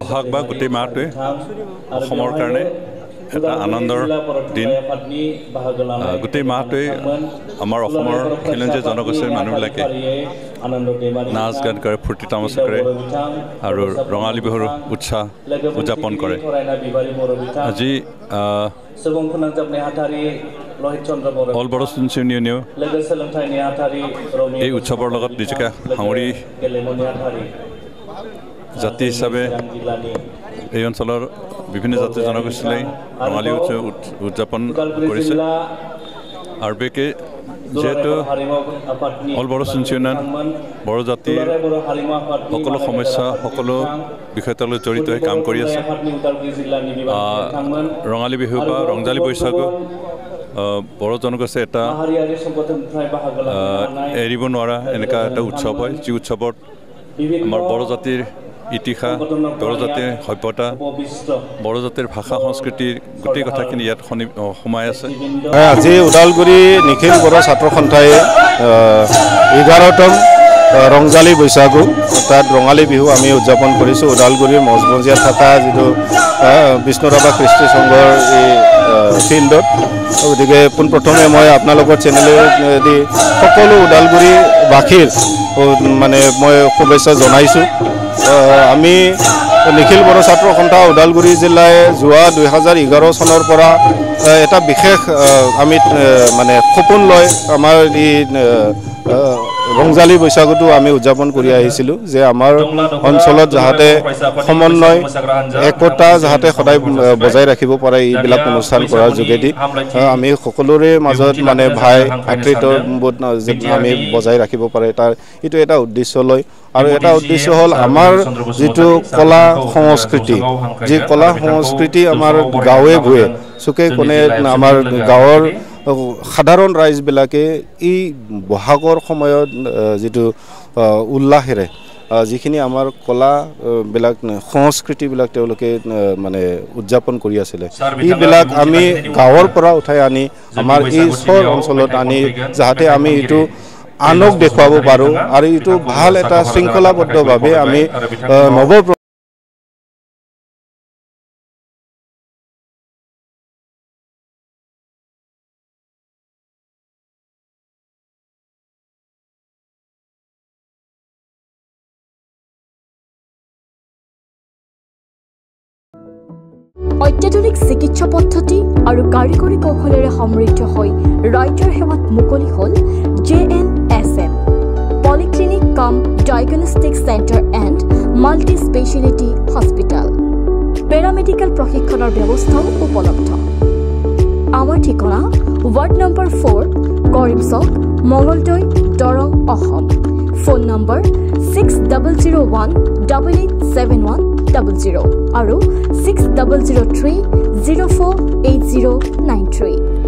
বহাগ বা গোটেই মাহটোৱে অসমৰ কাৰণে এটা আনন্দৰ দিন গোটেই মাহটোৱে আমাৰ অসমৰ খিলঞ্জীয়া জনগোষ্ঠীৰ মানুহবিলাকে নাচ গান কৰে ফূৰ্তি তামাচা কৰে আৰু ৰঙালী বিহুৰ উৎসাহ উদযাপন কৰে আজি অল বড়ো ষ্টুডেণ্টছ ইউনিয়নেও এই উৎসৱৰ লগত নিজকে সাঙুৰি জাতি হিচাপে এই অঞ্চলৰ বিভিন্ন জাতি জনগোষ্ঠীলৈ ৰঙালী উৎসৱ উদযাপন কৰিছে আৰু বিশেষকৈ যেহেতু all Bodo students union Bodo জাতিৰ সকলো সমস্যা সকলো বিষয়ৰ লগত জড়িত হৈ কাম কৰি আছে ৰঙালী বিহু বা ৰংজালী বৈশাগু বড়ো জনগোষ্ঠীৰ এটা এৰিব নোৱাৰা এনেকুৱা এটা উৎসৱ হয় যি উৎসৱত আমাৰ বড়ো জাতিৰ ইতিহাস বড়ো জাতিৰ সভ্যতা বড়ো জাতিৰ ভাষা সংস্কৃতিৰ গোটেই কথাখিনি ইয়াত সোমাই আছে আজি ওদালগুৰি নিখিল বড়ো ছাত্ৰ সন্থাই 11তম ৰংজালী বৈশাগু অৰ্থাৎ ৰঙালী বিহু আমি উদযাপন কৰিছোঁ ওদালগুৰিৰ মজমজিয়াত থকা যিটো বিষ্ণুৰাভা কৃষ্টি সংঘৰ এই ফিল্ডত গতিকে পোনপ্ৰথমে মই আপোনালোকৰ চেনেলেদি সকলো ওদালগুৰিবাসীৰ মানে মই শুভেচ্ছা জনাইছোঁ আমি নিখিল বড়ো ছাত্ৰ সন্থা ওদালগুৰি জিলাই যোৱা 2011 চনৰ পৰা এটা বিশেষ আমি মানে সপোন লৈ আমাৰ এই ৰংজালী বৈশাগুটো আমি উদযাপন কৰি আহিছিলোঁ যে আমাৰ অঞ্চলত যাতে সমন্বয় একতা যাতে সদায় বজাই ৰাখিব পাৰে এইবিলাক অনুষ্ঠান কৰাৰ যোগেদি আমি সকলোৰে মাজত মানে ভাই ভাতৃত্ববোধ আমি বজাই ৰাখিব পাৰে তাৰ এইটো এটা উদ্দেশ্য লৈ আৰু এটা উদ্দেশ্য হ'ল আমাৰ যিটো কলা সংস্কৃতি যি কলা সংস্কৃতি আমাৰ গাঁৱে ভূঞে চুকে কোণে আমাৰ গাঁৱৰ সাধাৰণ ৰাইজবিলাকে এই বহাগৰ সময়ত যিটো উল্লাসেৰে যিখিনি আমাৰ কলাবিলাক সংস্কৃতিবিলাক তেওঁলোকে মানে উদযাপন কৰি আছিলে এইবিলাক আমি গাঁৱৰ পৰা উঠাই আনি আমাৰ এই চহৰ অঞ্চলত আনি যাতে আমি এইটো আনক দেখুৱাব পাৰোঁ আৰু এইটো ভাল এটা শৃংখলাবদ্ধভাৱে আমি অত্যাধুনিক চিকিৎসা পদ্ধতি আৰু কাৰিকৰী কৌশলেৰে সমৃদ্ধ হৈ ৰাইজৰ সেৱাত মুকলি হ'ল JNSM পলিক্লিনিক কাম diagnostic centre and multi speciality hospital paramedical প্ৰশিক্ষণৰ ব্যৱস্থাও উপলব্ধ আমাৰ ঠিকনা ৱাৰ্ড নম্বৰ 4 কৰিম চক মঙলদৈ দৰং অসম ফোন নম্বৰ 6001887100 আৰু 6003048093